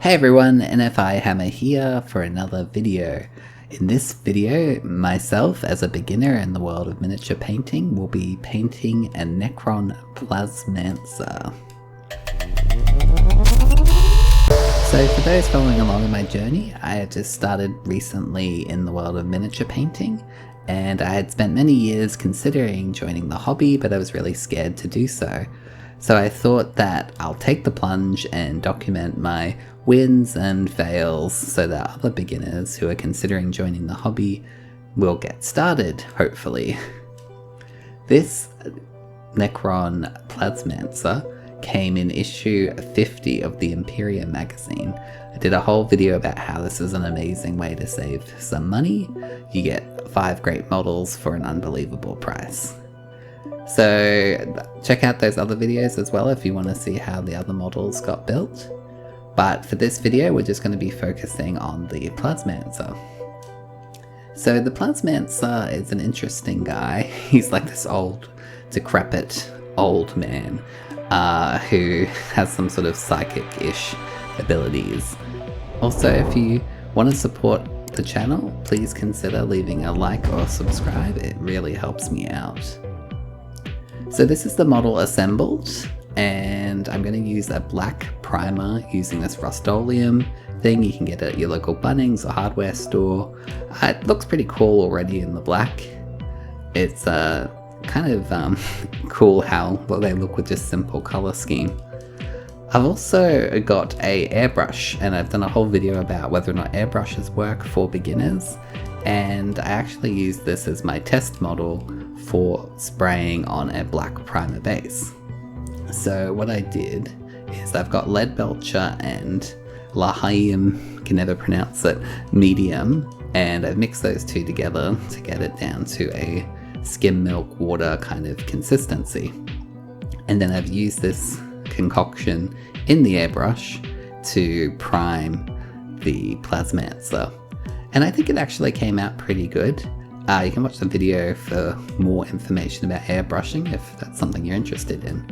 Hey everyone, NFIHammer here for another video. In this video, myself as a beginner in the world of miniature painting will be painting a Necron Plasmancer. So for those following along in my journey, I had just started recently in the world of miniature painting, and I had spent many years considering joining the hobby, but I was really scared to do so. So I thought that I'll take the plunge and document my wins and fails so that other beginners who are considering joining the hobby will get started, hopefully. This Necron Plasmancer came in issue 50 of the Imperium magazine. I did a whole video about how this is an amazing way to save some money. You get 5 great models for an unbelievable price. So check out those other videos as well if you want to see how the other models got built. But for this video, we're just going to be focusing on the Plasmancer. So the Plasmancer is an interesting guy. He's like this old, decrepit old man who has some sort of psychic-ish abilities. Also, if you want to support the channel, please consider leaving a like or subscribe. It really helps me out. So this is the model assembled, and I'm going to use a black primer using this Rust-Oleum thing. You can get it at your local Bunnings or hardware store. It looks pretty cool already in the black. It's kind of cool how they look with just simple color scheme. I've also got a airbrush, and I've done a whole video about whether or not airbrushes work for beginners, and I actually use this as my test model for spraying on a black primer base. So what I did is I've got Leadbelcher and Lahayim, can never pronounce it, medium, and I've mixed those two together to get it down to a skim milk water kind of consistency. And then I've used this concoction in the airbrush to prime the Plasmancer. And I think it actually came out pretty good. You can watch the video for more information about airbrushing if that's something you're interested in.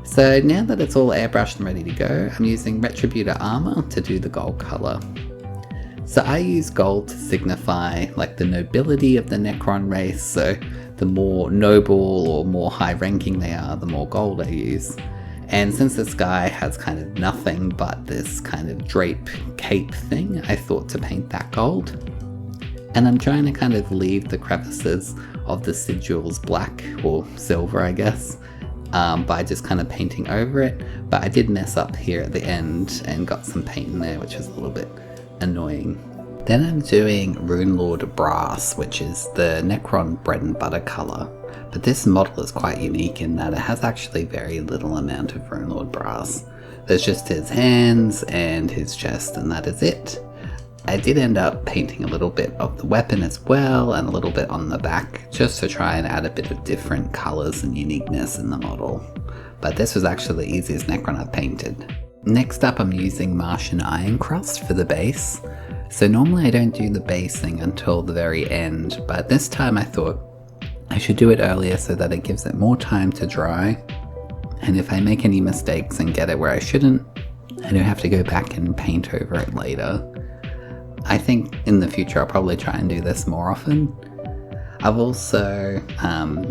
So now that it's all airbrushed and ready to go, I'm using Retributor Armour to do the gold colour. So I use gold to signify like the nobility of the Necron race, so the more noble or more high ranking they are, the more gold I use. And since this guy has kind of nothing but this kind of drape cape thing, I thought to paint that gold. And I'm trying to kind of leave the crevices of the sigils black, or silver I guess, by just kind of painting over it. But I did mess up here at the end and got some paint in there, which was a little bit annoying. Then I'm doing Runelord Brass, which is the Necron bread and butter colour. But this model is quite unique in that it has actually very little amount of Runelord Brass. There's just his hands and his chest, and that is it. I did end up painting a little bit of the weapon as well, and a little bit on the back, just to try and add a bit of different colours and uniqueness in the model. But this was actually the easiest Necron I've painted. Next up, I'm using Martian Ironcrust for the base. So normally I don't do the basing until the very end, but this time I thought I should do it earlier so that it gives it more time to dry. And if I make any mistakes and get it where I shouldn't, I don't have to go back and paint over it later. I think in the future I'll probably try and do this more often. I've also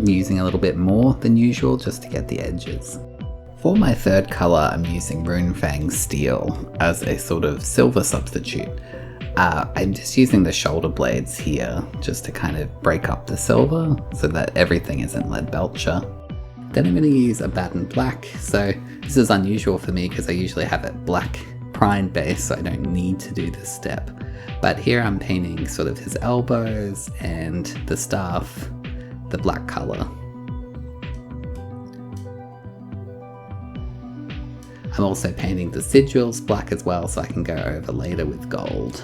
using a little bit more than usual just to get the edges. For my third colour, I'm using Runefang Steel as a sort of silver substitute. I'm just using the shoulder blades here just to kind of break up the silver so that everything isn't Leadbelcher. Then I'm going to use Abaddon Black. So this is unusual for me because I usually have it black primed base, so I don't need to do this step. But here I'm painting sort of his elbows and the staff, the black colour. I'm also painting the sigils black as well, so I can go over later with gold.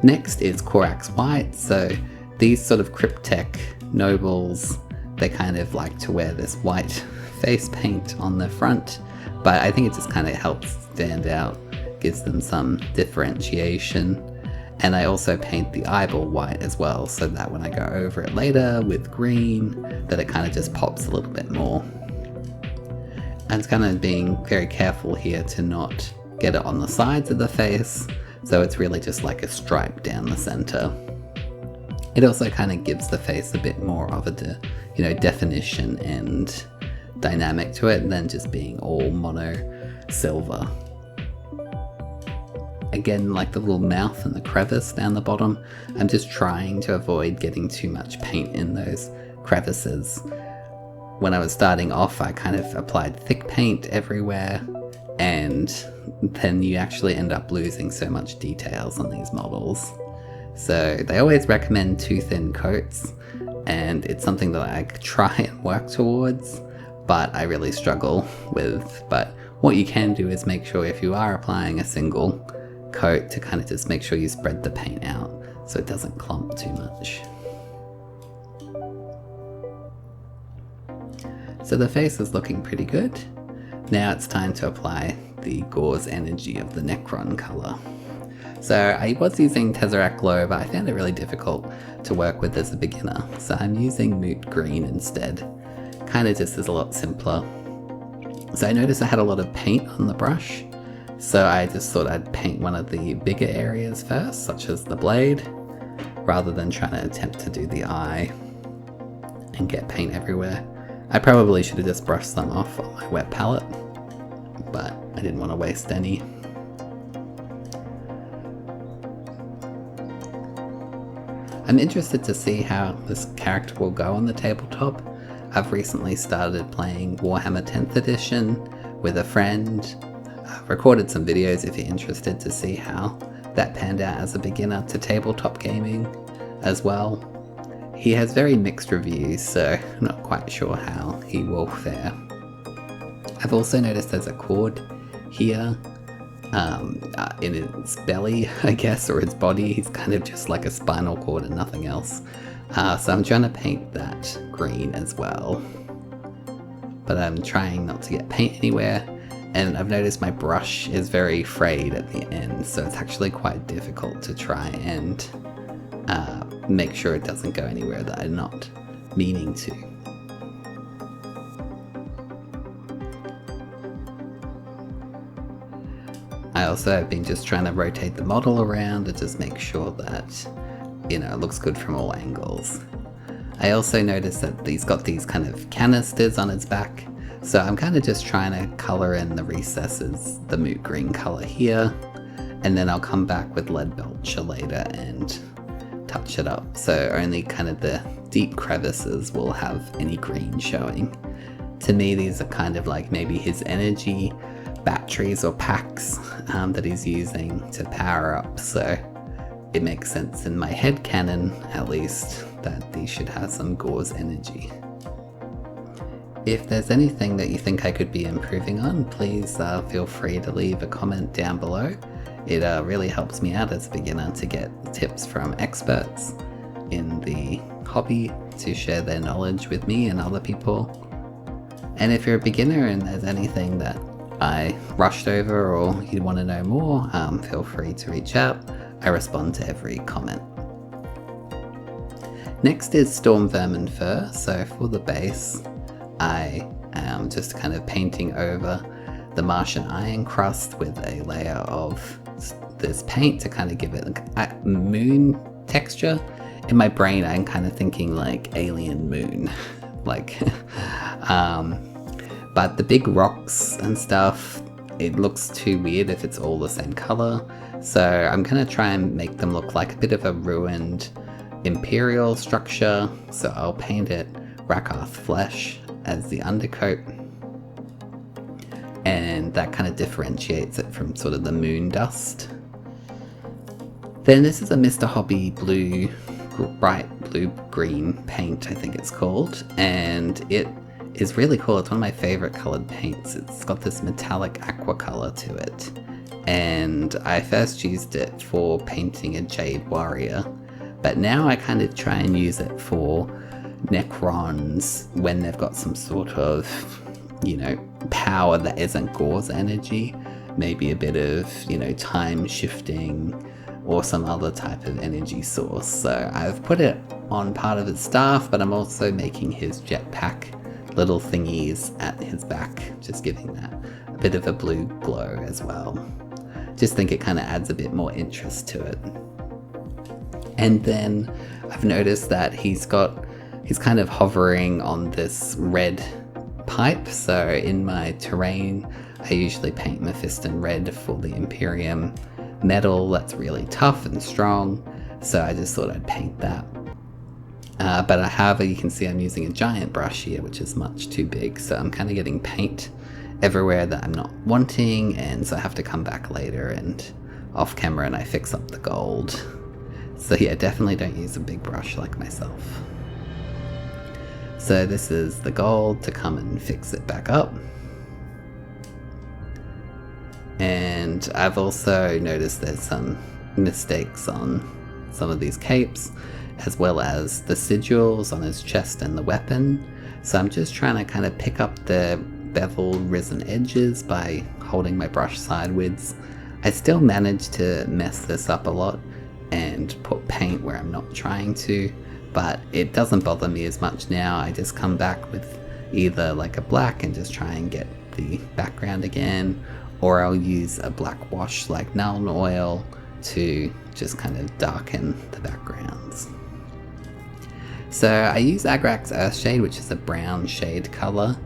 Next is Corax White. So these sort of Cryptek nobles, they kind of like to wear this white face paint on the front, but I think it just kind of helps stand out, gives them some differentiation. And I also paint the eyeball white as well, so that when I go over it later with green, that it kind of just pops a little bit more. I'm kind of being very careful here to not get it on the sides of the face, so it's really just like a stripe down the center. It also kind of gives the face a bit more of a definition and dynamic to it than just being all mono silver. Again, like the little mouth and the crevice down the bottom, I'm just trying to avoid getting too much paint in those crevices. When I was starting off, I kind of applied thick paint everywhere, and then you actually end up losing so much details on these models. So they always recommend 2 thin coats, and it's something that I try and work towards, but I really struggle with. But what you can do is make sure, if you are applying a single coat, to kind of just make sure you spread the paint out so it doesn't clump too much. So the face is looking pretty good. Now it's time to apply the gauze energy of the Necron color. So I was using Tesseract Glow, but I found it really difficult to work with as a beginner, so I'm using Moot Green instead. Kind of just is a lot simpler. So I noticed I had a lot of paint on the brush, so I just thought I'd paint one of the bigger areas first, such as the blade, rather than trying to attempt to do the eye and get paint everywhere. I probably should have just brushed some off on my wet palette, but I didn't want to waste any. I'm interested to see how this character will go on the tabletop. I've recently started playing Warhammer 10th edition with a friend. I've recorded some videos if you're interested to see how that panned out as a beginner to tabletop gaming as well. He has very mixed reviews, so I'm not quite sure how he will fare. I've also noticed there's a cord here in its belly, I guess, or its body. He's kind of just like a spinal cord and nothing else. So I'm trying to paint that green as well. But I'm trying not to get paint anywhere. And I've noticed my brush is very frayed at the end, so it's actually quite difficult to try and make sure it doesn't go anywhere that I'm not meaning to. I also have been just trying to rotate the model around and just make sure that, it looks good from all angles. I also noticed that he's got these kind of canisters on his back, so I'm kind of just trying to colour in the recesses, the Moot Green colour here, and then I'll come back with Leadbelcher later and touch it up, so only kind of the deep crevices will have any green showing. To me, these are kind of like maybe his energy batteries or packs that he's using to power up, so it makes sense in my head canon at least that these should have some gauze energy. If there's anything that you think I could be improving on, please feel free to leave a comment down below. It really helps me out as a beginner to get tips from experts in the hobby to share their knowledge with me and other people. And if you're a beginner and there's anything that I rushed over or you want to know more, feel free to reach out. I respond to every comment. Next is Stormvermin Fur. So for the base, I am just kind of painting over the Martian Ironcrust with a layer of this paint to kind of give it a moon texture. In my brain, I'm kind of thinking like alien moon, like, but the big rocks and stuff, it looks too weird if it's all the same color. So I'm gonna try and make them look like a bit of a ruined imperial structure. So I'll paint it Rakarth Flesh as the undercoat, and that kind of differentiates it from sort of the moon dust. Then this is a Mr. Hobby blue, bright blue-green paint, I think it's called, and it is really cool. It's one of my favorite colored paints. It's got this metallic aqua color to it, and I first used it for painting a Jade Warrior, but now I kind of try and use it for Necrons when they've got some sort of, power that isn't gauze energy, maybe a bit of, time shifting or some other type of energy source. So I've put it on part of his staff, but I'm also making his jetpack little thingies at his back, just giving that a bit of a blue glow as well. Just think it kind of adds a bit more interest to it. And then I've noticed that he's kind of hovering on this red pipe. So in my terrain, I usually paint Mephiston Red for the Imperium metal that's really tough and strong. So I just thought I'd paint that. But however, you can see I'm using a giant brush here, which is much too big. So I'm kind of getting paint everywhere that I'm not wanting. And so I have to come back later and off camera and I fix up the gold. So yeah, definitely don't use a big brush like myself. So this is the gold to come and fix it back up. And I've also noticed there's some mistakes on some of these capes, as well as the sigils on his chest and the weapon. So I'm just trying to kind of pick up the beveled risen edges by holding my brush sideways. I still manage to mess this up a lot and put paint where I'm not trying to, but it doesn't bother me as much now. I just come back with either like a black and just try and get the background again, or I'll use a black wash like Nuln Oil to just kind of darken the backgrounds. So I use Agrax Earthshade, which is a brown shade color,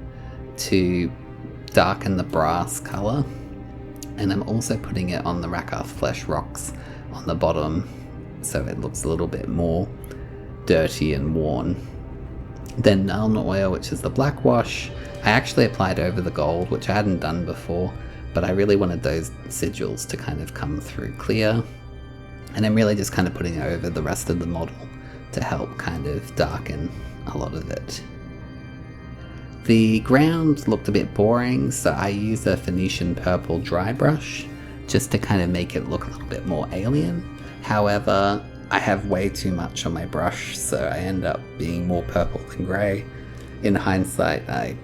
to darken the brass color, and I'm also putting it on the Rakarth Flesh rocks on the bottom, so it looks a little bit more dirty and worn. Then Nuln Oil, which is the black wash, I actually applied over the gold, which I hadn't done before, but I really wanted those sigils to kind of come through clear, and I'm really just kind of putting it over the rest of the model to help kind of darken a lot of it. The ground looked a bit boring, so I used a Phoencian Purple dry brush just to kind of make it look a little bit more alien. However, I have way too much on my brush, so I end up being more purple than grey. In hindsight, I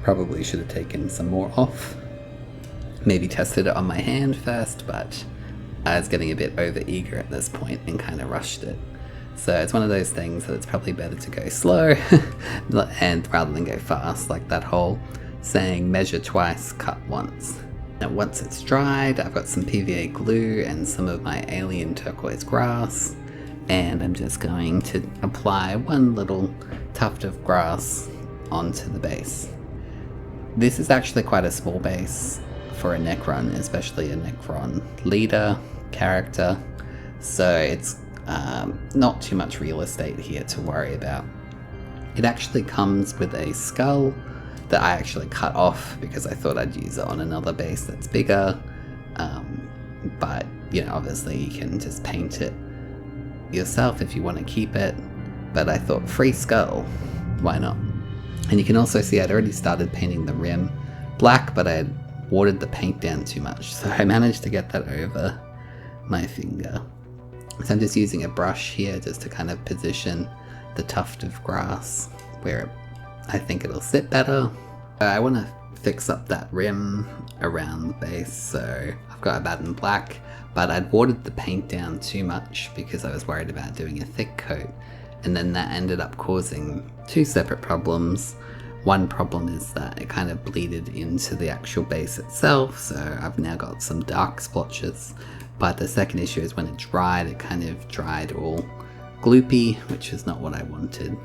probably should have taken some more off. Maybe tested it on my hand first, but I was getting a bit over eager at this point and kind of rushed it. So it's one of those things that it's probably better to go slow and rather than go fast, like that whole saying measure twice, cut once. Now once it's dried, I've got some PVA glue and some of my alien turquoise grass, and I'm just going to apply one little tuft of grass onto the base. This is actually quite a small base for a Necron, especially a Necron leader character, so it's not too much real estate here to worry about. It actually comes with a skull that I actually cut off because I thought I'd use it on another base that's bigger, but you know, obviously you can just paint it yourself if you want to keep it, but I thought free skull, why not? And you can also see I'd already started painting the rim black, but I had watered the paint down too much, so I managed to get that over my finger. So I'm just using a brush here just to kind of position the tuft of grass where I think it'll sit better. I want to fix up that rim around the base, so I've got Abaddon Black, but I'd watered the paint down too much because I was worried about doing a thick coat, and then that ended up causing two separate problems. One problem is that it kind of bleeded into the actual base itself, so I've now got some dark splotches. But the second issue is when it dried, it kind of dried all gloopy, which is not what I wanted.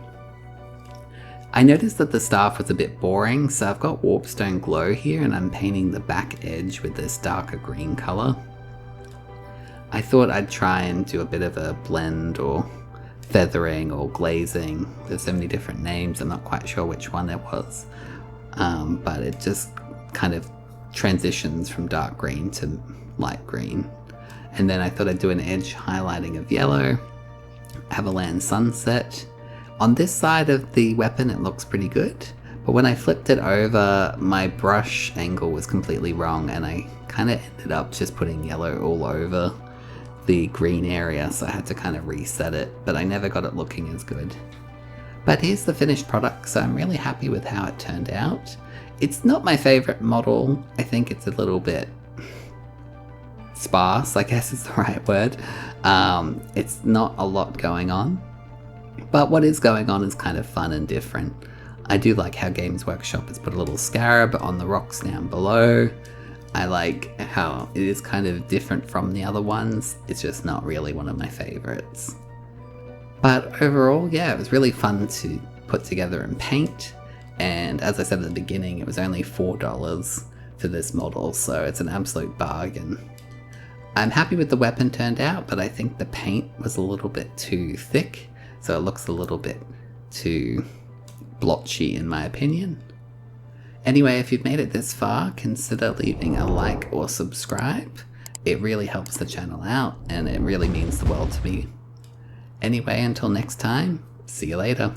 I noticed that the staff was a bit boring, so I've got Warpstone Glow here and I'm painting the back edge with this darker green color. I thought I'd try and do a bit of a blend or feathering or glazing. There's so many different names, I'm not quite sure which one it was. But it just kind of transitions from dark green to light green. And then I thought I'd do an edge highlighting of yellow, Averland Sunset. On this side of the weapon it looks pretty good, but when I flipped it over, my brush angle was completely wrong and I kind of ended up just putting yellow all over the green area, so I had to kind of reset it, but I never got it looking as good. But here's the finished product, so I'm really happy with how it turned out. It's not my favorite model. I think it's a little bit sparse, I guess is the right word. It's not a lot going on, but what is going on is kind of fun and different. I do like how Games Workshop has put a little scarab on the rocks down below. I like how it is kind of different from the other ones. It's just not really one of my favorites. But overall, yeah, it was really fun to put together and paint. And as I said at the beginning, it was only $4 for this model, so it's an absolute bargain. I'm happy with the weapon turned out, but I think the paint was a little bit too thick, so it looks a little bit too blotchy in my opinion. Anyway, if you've made it this far, consider leaving a like or subscribe. It really helps the channel out, and it really means the world to me. Anyway, until next time, see you later.